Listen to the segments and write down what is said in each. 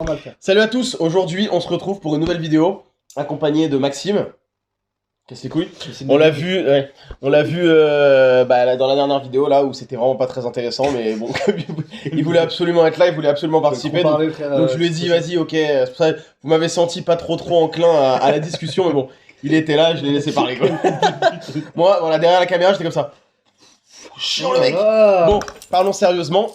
va le faire. Salut à tous, aujourd'hui on se retrouve pour une nouvelle vidéo, accompagné de Maxime. Casse les couilles. On l'a vu, dans la dernière vidéo là où c'était vraiment pas très intéressant, mais bon, il voulait absolument être là, il voulait absolument participer. Donc je lui ai dit vas-y, ok, c'est pour ça, vous m'avez senti pas trop enclin à la discussion, mais bon, il était là, je l'ai laissé parler quoi. Moi, voilà, derrière la caméra, j'étais comme ça. Chiant le mec. Bon, parlons sérieusement.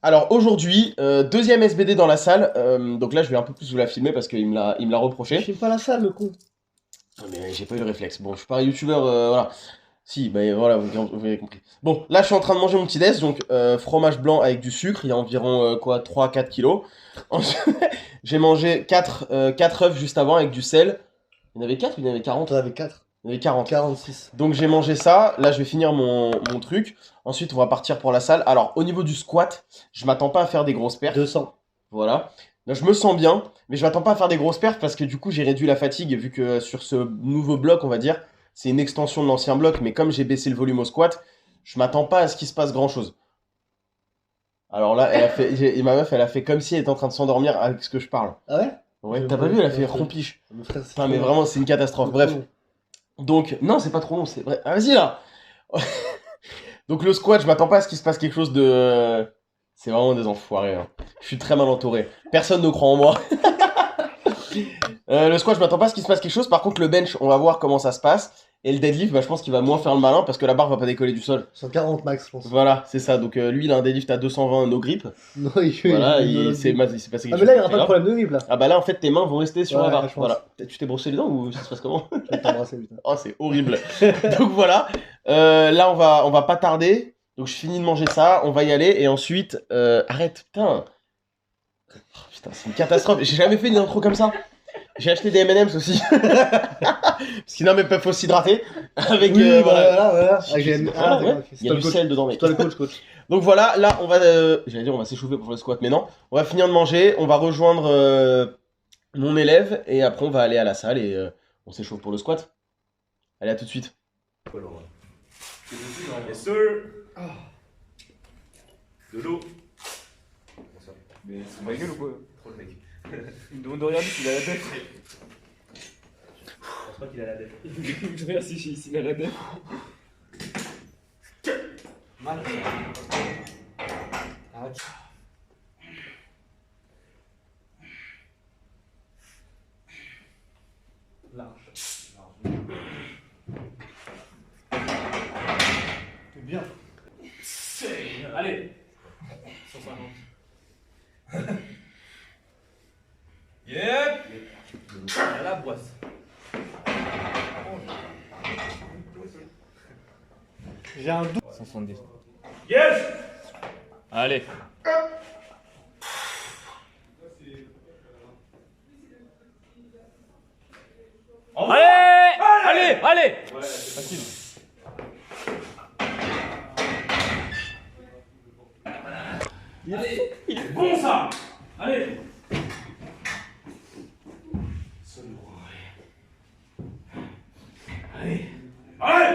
Alors aujourd'hui, deuxième SBD dans la salle, donc là je vais un peu plus vous la filmer parce qu'il me l'a reproché. Je filme pas la salle, le con. Mais j'ai pas eu le réflexe, bon je suis pas un youtubeur, voilà. Si, bah voilà, vous avez compris. Bon, là je suis en train de manger mon petit déj, donc fromage blanc avec du sucre, il y a environ 3-4 kilos. J'ai mangé 4 œufs juste avant avec du sel. Il y en avait 4 ou il y en avait 40? T'en avais 4. Il y en avait 40. 46. Donc j'ai mangé ça, là je vais finir mon truc. Ensuite on va partir pour la salle. Alors au niveau du squat, je m'attends pas à faire des grosses perfs. 200. Voilà. Là, je me sens bien, mais je m'attends pas à faire des grosses perfs parce que du coup j'ai réduit la fatigue vu que sur ce nouveau bloc on va dire, c'est une extension de l'ancien bloc, mais comme j'ai baissé le volume au squat, je m'attends pas à ce qu'il se passe grand chose. Alors là, ma meuf elle a fait comme si elle était en train de s'endormir avec ce que je parle. Ah ouais? Ouais, t'as pas vu, elle a fait rompiche. Frère, Putain, mais vraiment c'est une catastrophe. Bref. Donc, non, c'est pas trop long, c'est vrai. Ah, vas-y là. Donc le squat, je m'attends pas à ce qu'il se passe quelque chose de... C'est vraiment des enfoirés. Hein. Je suis très mal entouré. Personne ne croit en moi. Le squat, je m'attends pas à ce qu'il se passe quelque chose. Par contre, le bench, on va voir comment ça se passe. Et le deadlift, bah, je pense qu'il va moins faire le malin parce que la barre va pas décoller du sol. 140 max, je pense. Voilà, c'est ça. Donc lui, il a un deadlift à 220 no grip. Non, Voilà, il s'est passé quelque chose. Ah, mais là, il y aura pas de problème de grip là. Ah, bah là, en fait, tes mains vont rester sur la barre. Je pense. Voilà. Tu t'es brossé les dents ou ça se passe comment? Je vais t'embrasser, putain. Oh, c'est horrible. Donc voilà. Là, on va pas tarder. Donc je finis de manger ça, on va y aller et ensuite... Arrête, putain. Oh, putain, c'est une catastrophe. J'ai jamais fait une intro comme ça. J'ai acheté des M&M's aussi. Parce qu'il faut s'hydrater. Avec... Oui, Il voilà. y a du sel dedans, mec. Toi le coach. Donc voilà, là, on va... J'allais dire, on va s'échauffer pour faire le squat, mais non. On va finir de manger, on va rejoindre mon élève et après on va aller à la salle et on s'échauffe pour le squat. Allez, à tout de suite. Yes sir. De l'eau. Mais c'est ma gueule ou quoi? Trop le mec. Il me demande de regarder s'il a la def. Je pense pas qu'il a la dette. Je regarde s'il a la def. Mal. Arrête. Large. C'est bien. Allez. 150. Yep. À la boisse. J'ai un doute. 170. Yes. Allez. Allez. Facile. Allez. Il est bon ça. Allez. Allez.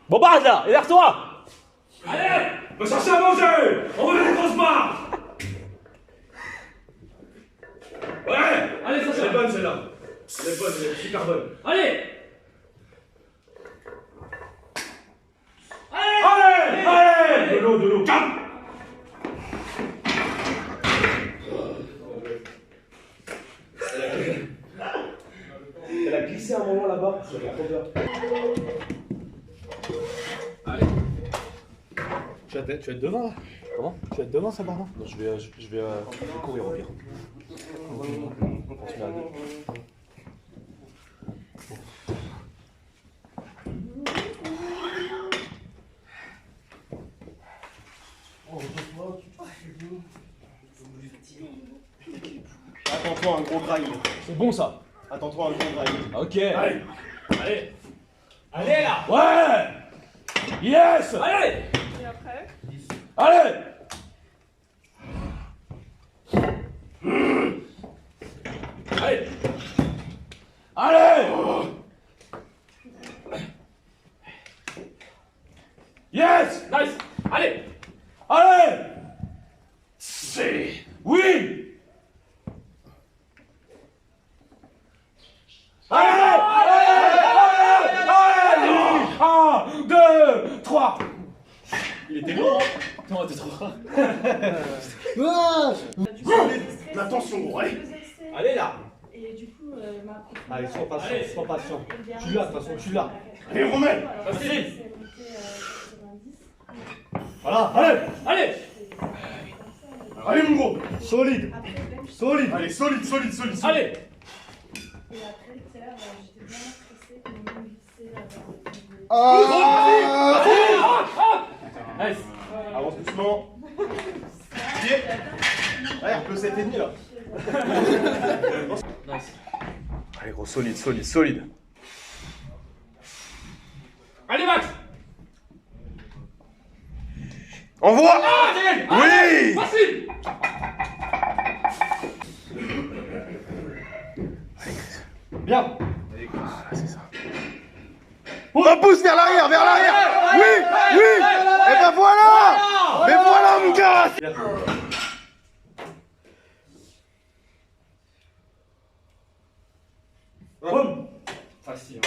Bombarde là, énerve-toi. Allez. Va chercher à manger. On veut des grosses barres. Ouais. Allez, ça c'est bonne celle-là. Elle est bonne, elle est super bonne. Allez. Allez. De l'eau. Calme. Elle a glissé un moment là-bas, ça fait trop peur. Allez. Tu vas être devant là. Comment? Tu vas être devant ça par contre. Non, je vais courir au pire. On se met à deux. Attends-toi un gros grind. C'est bon ça. Attends-toi un gros grind. Ok. Allez là. Ouais. Yes. Allez. Et après? Allez. Allez. Allez. Yes. Nice. Allez. Allez. C'est. Oui. T'es long, hein? Non, t'es trop. La tension, gros, allez. Allez là. Et du coup, ma prof. Allez, sois patient, Allez. sois patient. Tu l'as, de toute façon, tu l'as. Allez, Romain. Vas-y. C'est monté 90. Voilà, allez. Allez. Allez, mon gros. Solide, Après, bench. solide. Allez, solide, solide, solide. Allez. Et après, tout à l'heure, j'étais vraiment stressée, qu'on m'a même glissé. Nice. Avance doucement. Pied. Allez, un peu 7,5 là. Nice. Allez, gros, solide, solide, solide. Allez, Max. Envoie. Ah, Daniel. Oui. Allez, facile. Bien. C'est ça. On pousse vers l'arrière, vers l'arrière. Oui, oui. Et ben voilà. Mais voilà, mon gars. Boum. Facile.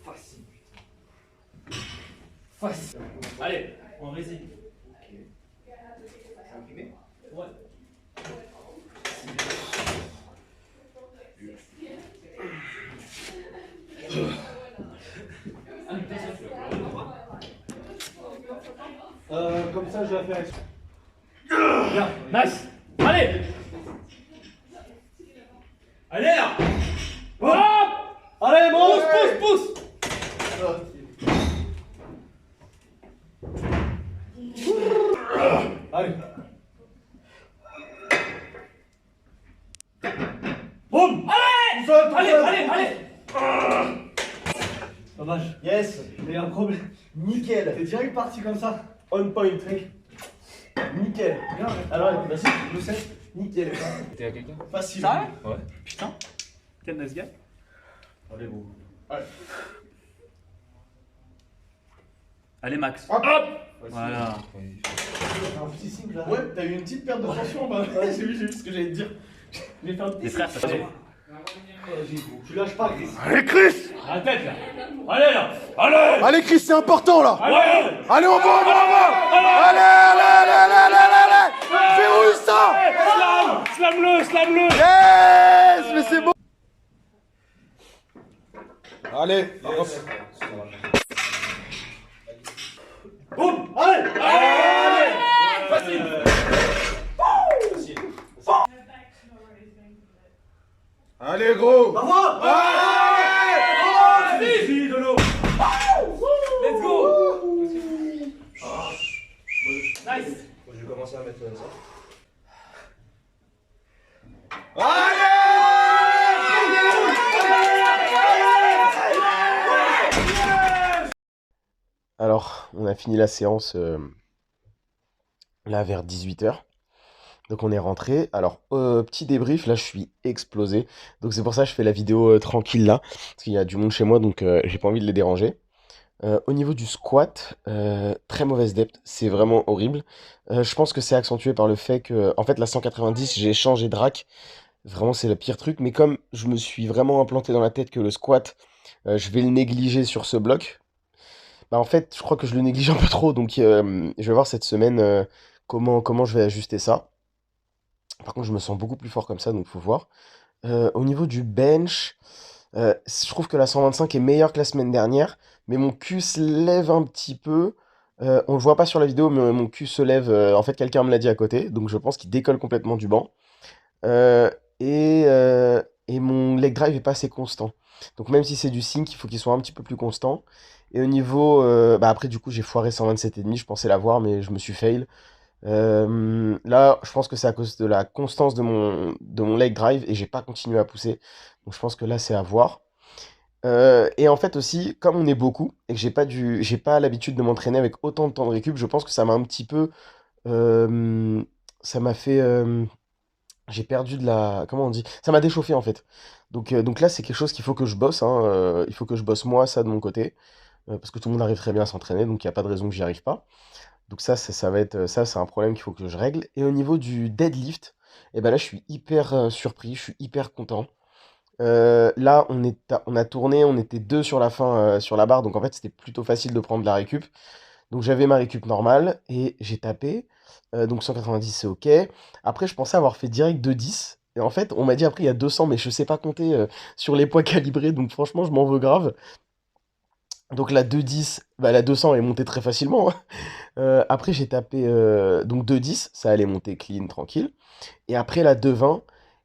Facile, putain. Facile. Allez, on résine. Ouais. Comme ça, je vais faire. Bien. Nice. Allez. Allez là. Hop. Allez, bon. Pousse. Allez. Boum. Allez. Dommage. Yes. Il y a un problème. Nickel. T'es direct parti comme ça. On point. Nickel. Bien. Alors, vas-y, je sais. Nickel. T'es à quelqu'un? Facile. Ça va? Ouais. Putain. Quel nice guy. Allez, bon. Allez, Max. Hop. Voilà. Un petit signe là. Ouais, t'as eu une petite perte de tension, bah. Ouais, j'ai vu ce que j'allais te dire. J'ai fait un petit. Les frères, ça fait bien. Tu lâches pas, Chris. Allez, Chris. À la tête là. Allez là. Allez. Allez, Chris, c'est important là. Allez. Allez, on va. Allez. Verrouille ça. Slam-le. Yes, mais c'est bon. Allez. Boum. Allez. Facile. Allez, gros. Bravo. Vas-y, de l'eau. Let's go. Nice. Je vais commencer à mettre ça. Alors, on a fini la séance là vers 18h. Donc on est rentré. Alors, petit débrief, là je suis explosé. Donc c'est pour ça que je fais la vidéo tranquille là. Parce qu'il y a du monde chez moi, donc j'ai pas envie de les déranger. Au niveau du squat, très mauvaise depth, c'est vraiment horrible. Je pense que c'est accentué par le fait que, en fait, la 190, j'ai changé de rack. Vraiment, c'est le pire truc. Mais comme je me suis vraiment implanté dans la tête que le squat, je vais le négliger sur ce bloc, bah en fait, je crois que je le néglige un peu trop. Donc, je vais voir cette semaine comment je vais ajuster ça. Par contre, je me sens beaucoup plus fort comme ça, donc faut voir. Au niveau du bench, je trouve que la 125 est meilleure que la semaine dernière, mais mon cul se lève un petit peu. On le voit pas sur la vidéo, mais mon cul se lève. En fait, quelqu'un me l'a dit à côté, donc je pense qu'il décolle complètement du banc. Euh, et mon leg drive est pas assez constant. Donc même si c'est du sync, il faut qu'il soit un petit peu plus constant. Et au niveau, bah après du coup j'ai foiré 127,5, je pensais l'avoir, mais je me suis fail. Là, je pense que c'est à cause de la constance de mon leg drive et j'ai pas continué à pousser. Donc je pense que là, c'est à voir. Et en fait aussi, comme on est beaucoup et que j'ai pas l'habitude de m'entraîner avec autant de temps de récup, je pense que ça m'a un petit peu, ça m'a fait, j'ai perdu de la, comment on dit? Ça m'a déchauffé en fait. Donc là, c'est quelque chose qu'il faut que je bosse, hein. Il faut que je bosse moi, ça de mon côté, parce que tout le monde arrive très bien à s'entraîner, donc il n'y a pas de raison que j'y arrive pas. Donc ça va être, ça c'est un problème qu'il faut que je règle. Et au niveau du deadlift, et ben là je suis hyper surpris, je suis hyper content. Là on a tourné, on était deux sur la fin sur la barre, donc en fait c'était plutôt facile de prendre la récup. Donc j'avais ma récup normale et j'ai tapé. Donc 190 c'est ok. Après je pensais avoir fait direct 210. Et en fait on m'a dit après il y a 200 mais je sais pas compter sur les poids calibrés. Donc franchement je m'en veux grave. Donc la 210, bah la 200 est montée très facilement, hein. Après j'ai tapé donc 210, ça allait monter clean, tranquille. Et après la 220,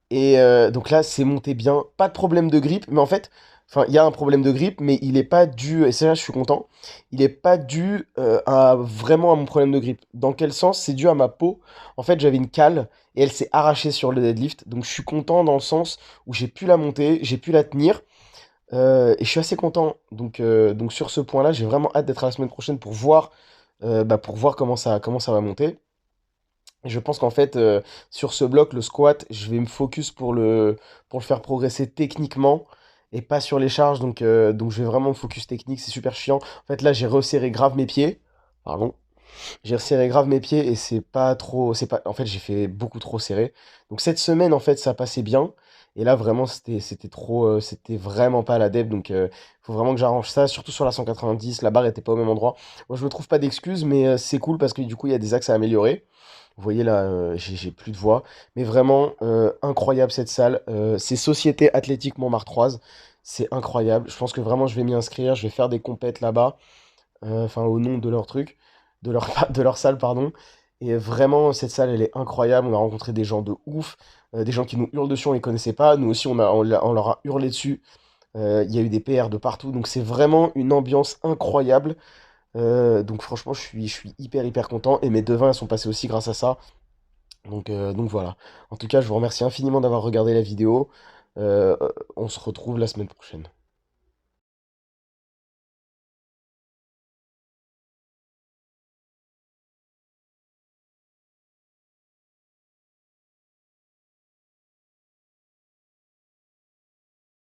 et donc là c'est monté bien, pas de problème de grippe, mais en fait, enfin il y a un problème de grippe, mais il est pas dû, et c'est là je suis content, il est pas dû vraiment à mon problème de grippe. Dans quel sens? C'est dû à ma peau. En fait j'avais une cale, et elle s'est arrachée sur le deadlift, donc je suis content dans le sens où j'ai pu la monter, j'ai pu la tenir. Et je suis assez content. Donc sur ce point-là, j'ai vraiment hâte d'être à la semaine prochaine pour voir comment ça va monter. Et je pense qu'en fait, sur ce bloc, le squat, je vais me focus pour le faire progresser techniquement et pas sur les charges. Donc je vais vraiment me focus technique, c'est super chiant. En fait, là, j'ai resserré grave mes pieds. Pardon. J'ai resserré grave mes pieds et c'est pas trop. En fait, j'ai fait beaucoup trop serré. Donc cette semaine, en fait, ça passait bien. Et là, vraiment, c'était trop. C'était vraiment pas à l'adepte. Donc il faut vraiment que j'arrange ça. Surtout sur la 190, la barre était pas au même endroit. Moi, je me trouve pas d'excuses, mais c'est cool parce que du coup, il y a des axes à améliorer. Vous voyez là, j'ai plus de voix. Mais vraiment, incroyable cette salle. C'est Société Athlétique Montmartroise. C'est incroyable. Je pense que vraiment, je vais m'y inscrire. Je vais faire des compètes là-bas. Enfin, au nom de leur truc, de leur salle, pardon. Et vraiment, cette salle, elle est incroyable. On a rencontré des gens de ouf, des gens qui nous hurlent dessus, on les connaissait pas. Nous aussi, on leur a hurlé dessus. Il y a eu des PR de partout. Donc, c'est vraiment une ambiance incroyable. Donc, franchement, je suis hyper, hyper content. Et mes devins, elles sont passées aussi grâce à ça. Donc voilà. En tout cas, je vous remercie infiniment d'avoir regardé la vidéo. On se retrouve la semaine prochaine.